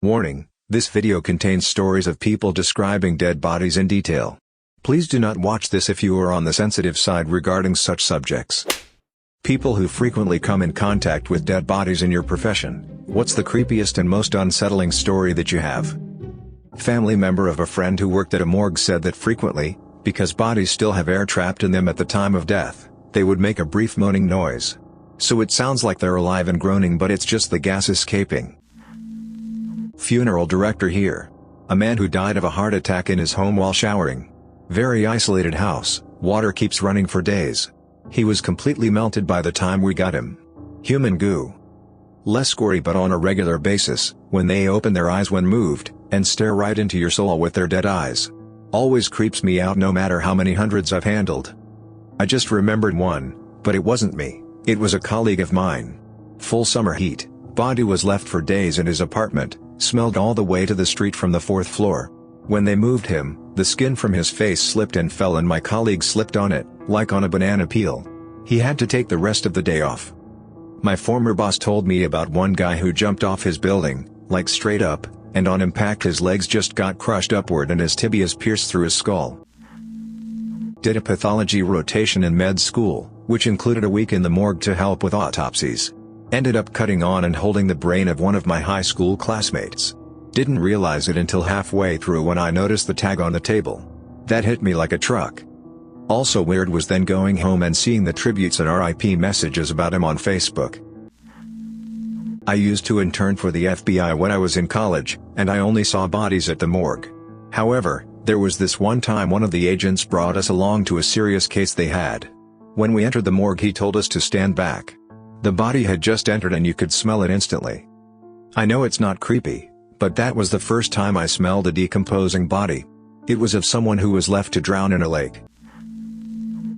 Warning: this video contains stories of people describing dead bodies in detail. Please do not watch this if you are on the sensitive side regarding such subjects. People who frequently come in contact with dead bodies in your profession. What's the creepiest and most unsettling story that you have? Family member of a friend who worked at a morgue said that frequently, because bodies still have air trapped in them at the time of death, they would make a brief moaning noise. So it sounds like they're alive and groaning, but it's just the gas escaping. Funeral director here. A man who died of a heart attack in his home while showering. Very isolated house, water keeps running for days. He was completely melted by the time we got him. Human goo. Less gory, but on a regular basis, when they open their eyes when moved, and stare right into your soul with their dead eyes. Always creeps me out no matter how many hundreds I've handled. I just remembered one, but it wasn't me, it was a colleague of mine. Full summer heat, body was left for days in his apartment, smelled all the way to the street from the 4th floor. When they moved him, the skin from his face slipped and fell and my colleague slipped on it, like on a banana peel. He had to take the rest of the day off. My former boss told me about one guy who jumped off his building, like straight up, and on impact his legs just got crushed upward and his tibias pierced through his skull. Did a pathology rotation in med school, which included a week in the morgue to help with autopsies. Ended up cutting on and holding the brain of one of my high school classmates. Didn't realize it until halfway through when I noticed the tag on the table. That hit me like a truck. Also weird was then going home and seeing the tributes and RIP messages about him on Facebook. I used to intern for the FBI when I was in college, and I only saw bodies at the morgue. However, there was this one time one of the agents brought us along to a serious case they had. When we entered the morgue he told us to stand back. The body had just entered and you could smell it instantly. I know it's not creepy, but that was the first time I smelled a decomposing body. It was of someone who was left to drown in a lake.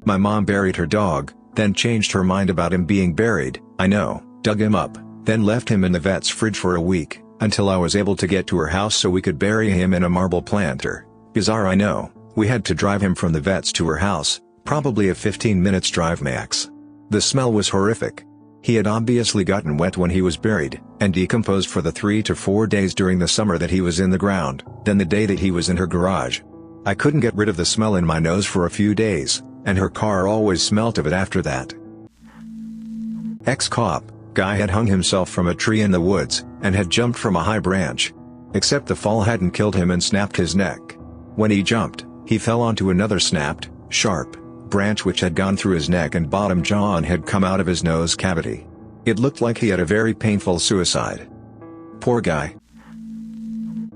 My mom buried her dog, then changed her mind about him being buried, I know, dug him up, then left him in the vet's fridge for a week, until I was able to get to her house so we could bury him in a marble planter. Bizarre, I know. We had to drive him from the vet's to her house, probably a 15 minutes drive max. The smell was horrific. He had obviously gotten wet when he was buried, and decomposed for the 3 to 4 days during the summer that he was in the ground, then the day that he was in her garage. I couldn't get rid of the smell in my nose for a few days, and her car always smelt of it after that. Ex-cop, guy had hung himself from a tree in the woods, and had jumped from a high branch. Except the fall hadn't killed him and snapped his neck. When he jumped, he fell onto another snapped, sharp, branch which had gone through his neck and bottom jaw and had come out of his nose cavity. It looked like he had a very painful suicide. Poor guy.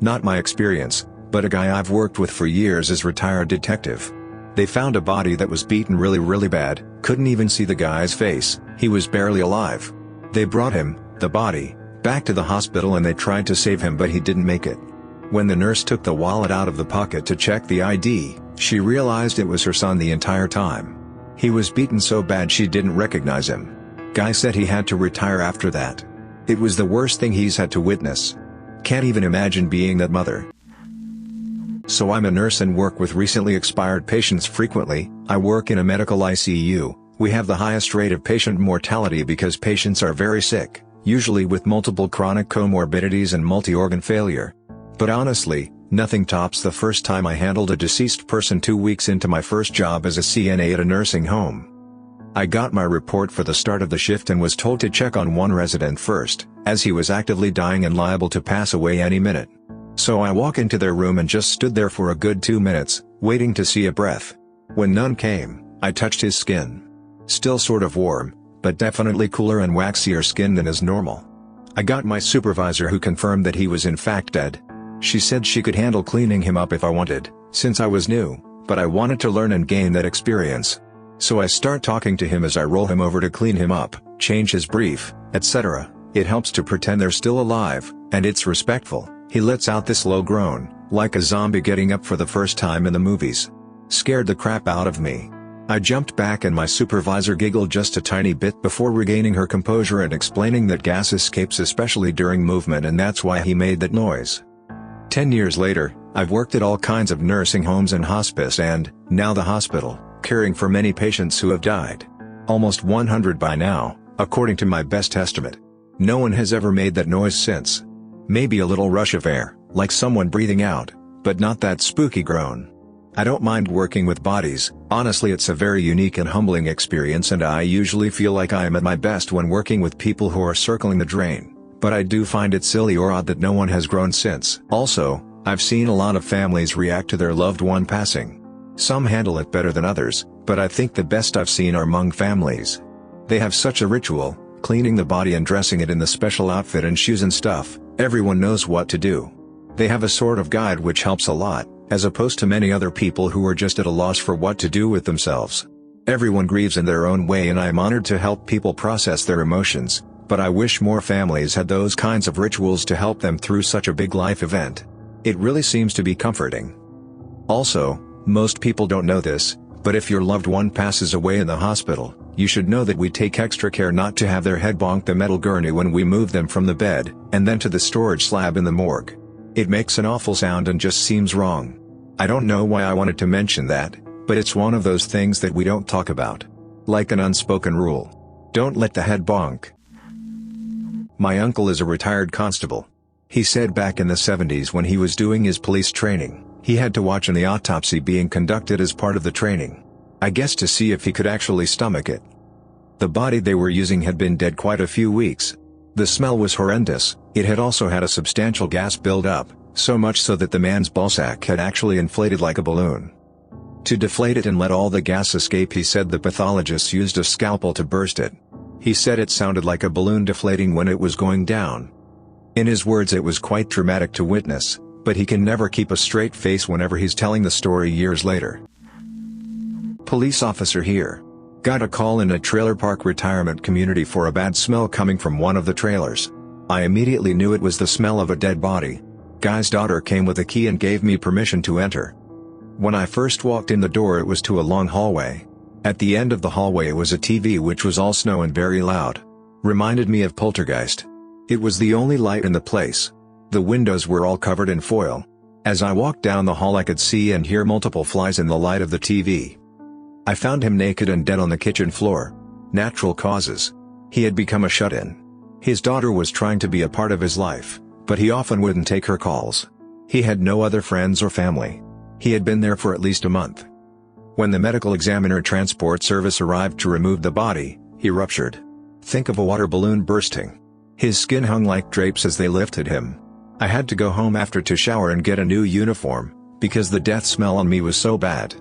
Not my experience, but a guy I've worked with for years as retired detective. They found a body that was beaten really bad, couldn't even see the guy's face, he was barely alive. They brought him, the body, back to the hospital and they tried to save him but he didn't make it. When the nurse took the wallet out of the pocket to check the ID, she realized it was her son the entire time. He was beaten so bad she didn't recognize him. Guy said he had to retire after that. It was the worst thing he's had to witness. Can't even imagine being that mother. So I'm a nurse and work with recently expired patients frequently. I work in a medical ICU. We have the highest rate of patient mortality because patients are very sick, usually with multiple chronic comorbidities and multi-organ failure. But honestly, nothing tops the first time I handled a deceased person 2 weeks into my first job as a CNA at a nursing home. I got my report for the start of the shift and was told to check on one resident first, as he was actively dying and liable to pass away any minute. So I walk into their room and just stood there for a good 2 minutes, waiting to see a breath. When none came, I touched his skin. Still sort of warm, but definitely cooler and waxier skin than is normal. I got my supervisor who confirmed that he was in fact dead. She said she could handle cleaning him up if I wanted, since I was new, but I wanted to learn and gain that experience. So I start talking to him as I roll him over to clean him up, change his brief, etc. It helps to pretend they're still alive, and it's respectful. He lets out this low groan, like a zombie getting up for the first time in the movies. Scared the crap out of me. I jumped back and my supervisor giggled just a tiny bit before regaining her composure and explaining that gas escapes especially during movement and that's why he made that noise. 10 years later, I've worked at all kinds of nursing homes and hospice and, now the hospital, caring for many patients who have died. Almost 100 by now, according to my best estimate. No one has ever made that noise since. Maybe a little rush of air, like someone breathing out, but not that spooky groan. I don't mind working with bodies, honestly it's a very unique and humbling experience and I usually feel like I am at my best when working with people who are circling the drain, but I do find it silly or odd that no one has grown since. Also, I've seen a lot of families react to their loved one passing. Some handle it better than others, but I think the best I've seen are Hmong families. They have such a ritual, cleaning the body and dressing it in the special outfit and shoes and stuff, everyone knows what to do. They have a sort of guide which helps a lot, as opposed to many other people who are just at a loss for what to do with themselves. Everyone grieves in their own way and I am honored to help people process their emotions, but I wish more families had those kinds of rituals to help them through such a big life event. It really seems to be comforting. Also, most people don't know this, but if your loved one passes away in the hospital, you should know that we take extra care not to have their head bonk the metal gurney when we move them from the bed, and then to the storage slab in the morgue. It makes an awful sound and just seems wrong. I don't know why I wanted to mention that, but it's one of those things that we don't talk about. Like an unspoken rule. Don't let the head bonk. My uncle is a retired constable. He said back in the 70s when he was doing his police training, he had to watch the autopsy being conducted as part of the training. I guess to see if he could actually stomach it. The body they were using had been dead quite a few weeks. The smell was horrendous, it had also had a substantial gas build-up, so much so that the man's ballsack had actually inflated like a balloon. To deflate it and let all the gas escape, he said the pathologists used a scalpel to burst it. He said it sounded like a balloon deflating when it was going down. In his words, it was quite dramatic to witness, but he can never keep a straight face whenever he's telling the story years later. Police officer here. Got a call in a trailer park retirement community for a bad smell coming from one of the trailers. I immediately knew it was the smell of a dead body. Guy's daughter came with a key and gave me permission to enter. When I first walked in the door, it was to a long hallway. At the end of the hallway was a TV which was all snow and very loud. Reminded me of Poltergeist. It was the only light in the place. The windows were all covered in foil. As I walked down the hall, I could see and hear multiple flies in the light of the TV. I found him naked and dead on the kitchen floor. Natural causes. He had become a shut-in. His daughter was trying to be a part of his life, but he often wouldn't take her calls. He had no other friends or family. He had been there for at least a month. When the medical examiner transport service arrived to remove the body, he ruptured. Think of a water balloon bursting. His skin hung like drapes as they lifted him. I had to go home after to shower and get a new uniform, because the death smell on me was so bad.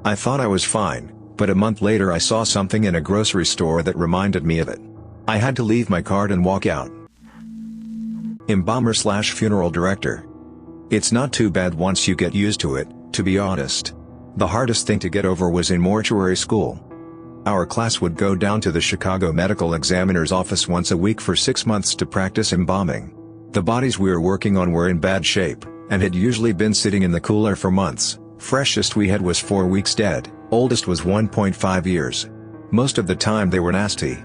I thought I was fine, but a month later I saw something in a grocery store that reminded me of it. I had to leave my card and walk out. Embalmer/funeral director. It's not too bad once you get used to it, to be honest. The hardest thing to get over was in mortuary school. Our class would go down to the Chicago Medical Examiner's office once a week for 6 months to practice embalming. The bodies we were working on were in bad shape, and had usually been sitting in the cooler for months. Freshest we had was 4 weeks dead, oldest was 1.5 years. Most of the time they were nasty.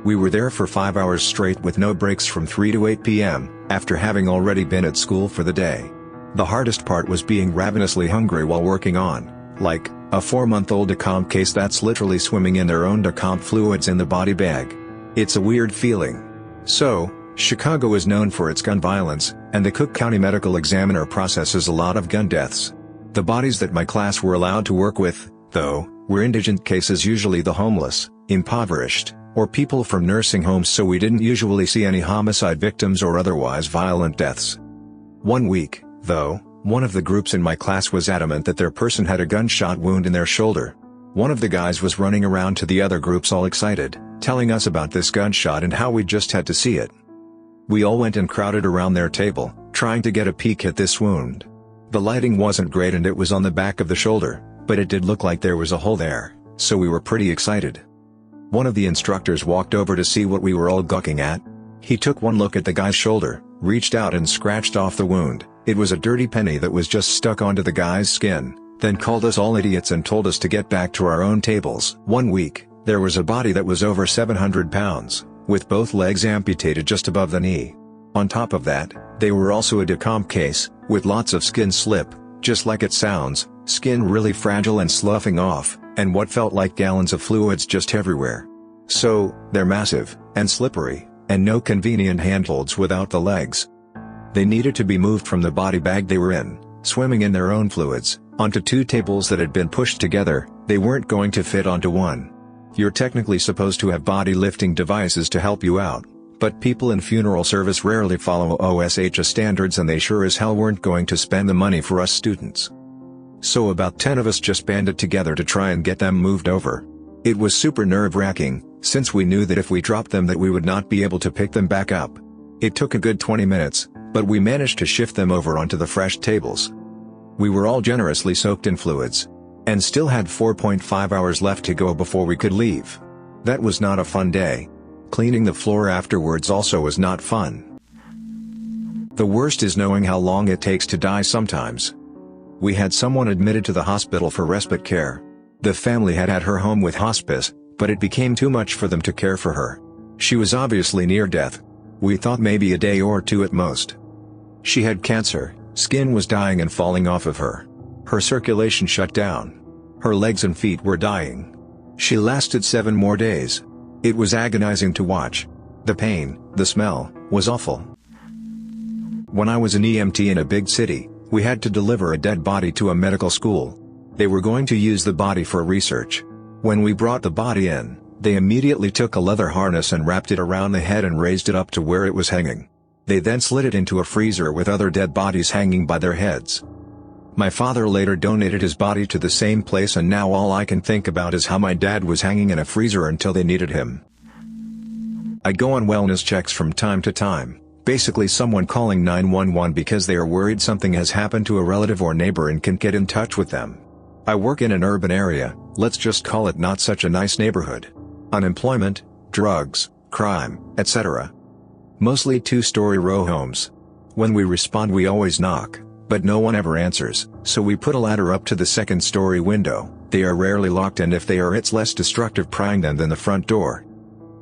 We were there for 5 hours straight with no breaks from 3 to 8 p.m., after having already been at school for the day. The hardest part was being ravenously hungry while working on, like, a 4-month-old decomp case that's literally swimming in their own decomp fluids in the body bag. It's a weird feeling. So, Chicago is known for its gun violence, and the Cook County Medical Examiner processes a lot of gun deaths. The bodies that my class were allowed to work with, though, were indigent cases, usually the homeless, impoverished, or people from nursing homes, so we didn't usually see any homicide victims or otherwise violent deaths. One week, though, one of the groups in my class was adamant that their person had a gunshot wound in their shoulder. One of the guys was running around to the other groups all excited, telling us about this gunshot and how we just had to see it. We all went and crowded around their table, trying to get a peek at this wound. The lighting wasn't great and it was on the back of the shoulder, but it did look like there was a hole there, so we were pretty excited. One of the instructors walked over to see what we were all gawking at. He took one look at the guy's shoulder, reached out and scratched off the wound. It was a dirty penny that was just stuck onto the guy's skin, then called us all idiots and told us to get back to our own tables. 1 week, there was a body that was over 700 pounds, with both legs amputated just above the knee. On top of that, they were also a decomp case, with lots of skin slip, just like it sounds, skin really fragile and sloughing off, and what felt like gallons of fluids just everywhere. So, they're massive, and slippery, and no convenient handholds without the legs. They needed to be moved from the body bag they were in, swimming in their own fluids, onto two tables that had been pushed together. They weren't going to fit onto one. You're technically supposed to have body lifting devices to help you out, but people in funeral service rarely follow OSHA standards, and they sure as hell weren't going to spend the money for us students. So about 10 of us just banded together to try and get them moved over. It was super nerve-wracking, since we knew that if we dropped them that we would not be able to pick them back up. It took a good 20 minutes, but we managed to shift them over onto the fresh tables. We were all generously soaked in fluids, and still had 4.5 hours left to go before we could leave. That was not a fun day. Cleaning the floor afterwards also was not fun. The worst is knowing how long it takes to die sometimes. We had someone admitted to the hospital for respite care. The family had her home with hospice, but it became too much for them to care for her. She was obviously near death. We thought maybe a day or two at most. She had cancer, skin was dying and falling off of her. Her circulation shut down. Her legs and feet were dying. She lasted 7 more days. It was agonizing to watch. The pain, the smell, was awful. When I was an EMT in a big city, we had to deliver a dead body to a medical school. They were going to use the body for research. When we brought the body in, they immediately took a leather harness and wrapped it around the head and raised it up to where it was hanging. They then slid it into a freezer with other dead bodies hanging by their heads. My father later donated his body to the same place, and now all I can think about is how my dad was hanging in a freezer until they needed him. I go on wellness checks from time to time, basically someone calling 911 because they are worried something has happened to a relative or neighbor and can't get in touch with them. I work in an urban area, let's just call it not such a nice neighborhood. Unemployment, drugs, crime, etc. Mostly 2-story row homes. When we respond we always knock, but no one ever answers, so we put a ladder up to the 2nd-story window. They are rarely locked, and if they are, it's less destructive prying them than the front door.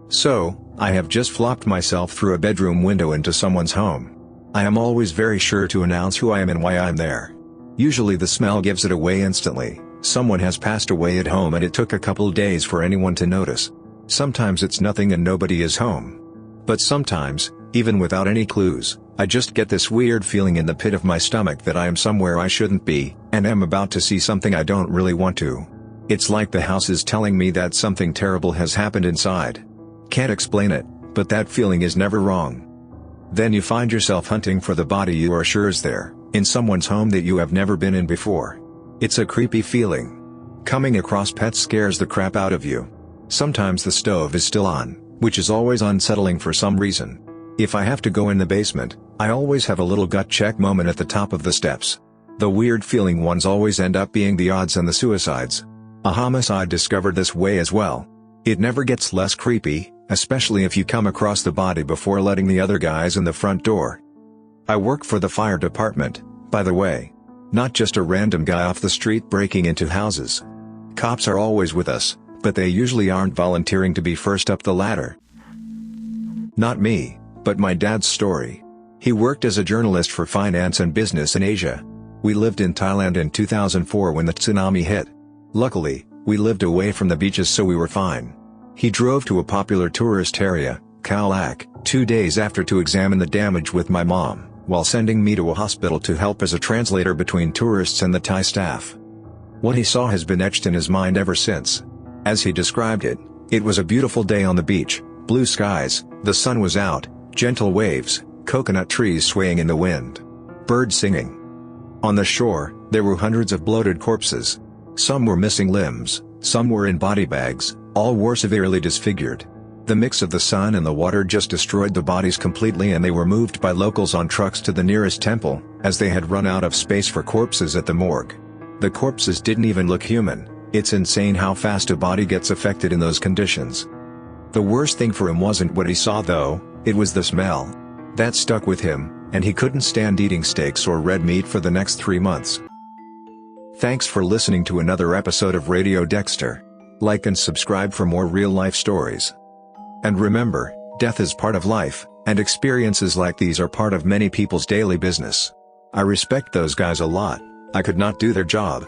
So, I have just flopped myself through a bedroom window into someone's home. I am always very sure to announce who I am and why I am there. Usually the smell gives it away instantly. Someone has passed away at home and it took a couple days for anyone to notice. Sometimes it's nothing and nobody is home. But sometimes, even without any clues, I just get this weird feeling in the pit of my stomach that I am somewhere I shouldn't be, and am about to see something I don't really want to. It's like the house is telling me that something terrible has happened inside. Can't explain it, but that feeling is never wrong. Then you find yourself hunting for the body you are sure is there, in someone's home that you have never been in before. It's a creepy feeling. Coming across pets scares the crap out of you. Sometimes the stove is still on, which is always unsettling for some reason. If I have to go in the basement, I always have a little gut check moment at the top of the steps. The weird feeling ones always end up being the odds and the suicides. A homicide discovered this way as well. It never gets less creepy, especially if you come across the body before letting the other guys in the front door. I work for the fire department, by the way. Not just a random guy off the street breaking into houses. Cops are always with us, but they usually aren't volunteering to be first up the ladder. Not me, but my dad's story. He worked as a journalist for finance and business in Asia. We lived in Thailand in 2004 when the tsunami hit. Luckily, we lived away from the beaches, so we were fine. He drove to a popular tourist area, Khao Lak, 2 days after to examine the damage with my mom, while sending me to a hospital to help as a translator between tourists and the Thai staff. What he saw has been etched in his mind ever since. As he described it, it was a beautiful day on the beach, blue skies, the sun was out, gentle waves, coconut trees swaying in the wind. Birds singing. On the shore, there were hundreds of bloated corpses. Some were missing limbs, some were in body bags, all were severely disfigured. The mix of the sun and the water just destroyed the bodies completely, and they were moved by locals on trucks to the nearest temple, as they had run out of space for corpses at the morgue. The corpses didn't even look human. It's insane how fast a body gets affected in those conditions. The worst thing for him wasn't what he saw though, it was the smell. That stuck with him, and he couldn't stand eating steaks or red meat for the next 3 months. Thanks for listening to another episode of Radio Dexter. Like and subscribe for more real-life stories. And remember, death is part of life, and experiences like these are part of many people's daily business. I respect those guys a lot. I could not do their job.